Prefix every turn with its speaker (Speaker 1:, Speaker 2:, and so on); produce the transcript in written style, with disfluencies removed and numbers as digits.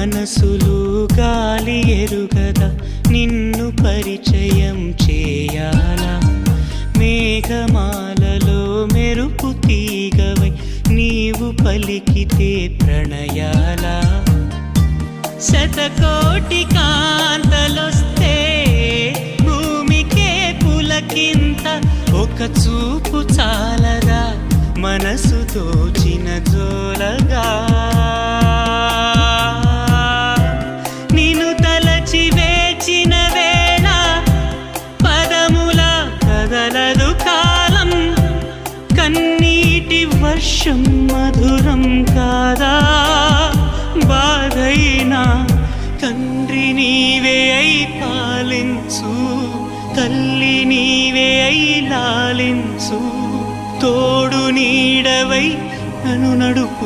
Speaker 1: మనసులు గాలి ఎరుగదా నిన్ను పరిచయం చేయాలా మేఘమాలలో మెరుపు తీగవై నీవు పలికితే ప్రణయాలా శతకోటి కాంతలొస్తే భూమికే పులకింత ఒక చూపు చాలదా మనసు తోచిన జోలగా నిన్ను తలచి వేచిన వేళ పదముల కదలదు కాలం కన్నీటి వర్షం మధురం కాదా బాధైనా తండ్రి నీవే అయి పాలించు తల్లి నీవే అయి లాలించు తోడు నీడవై నన్ను నడుపు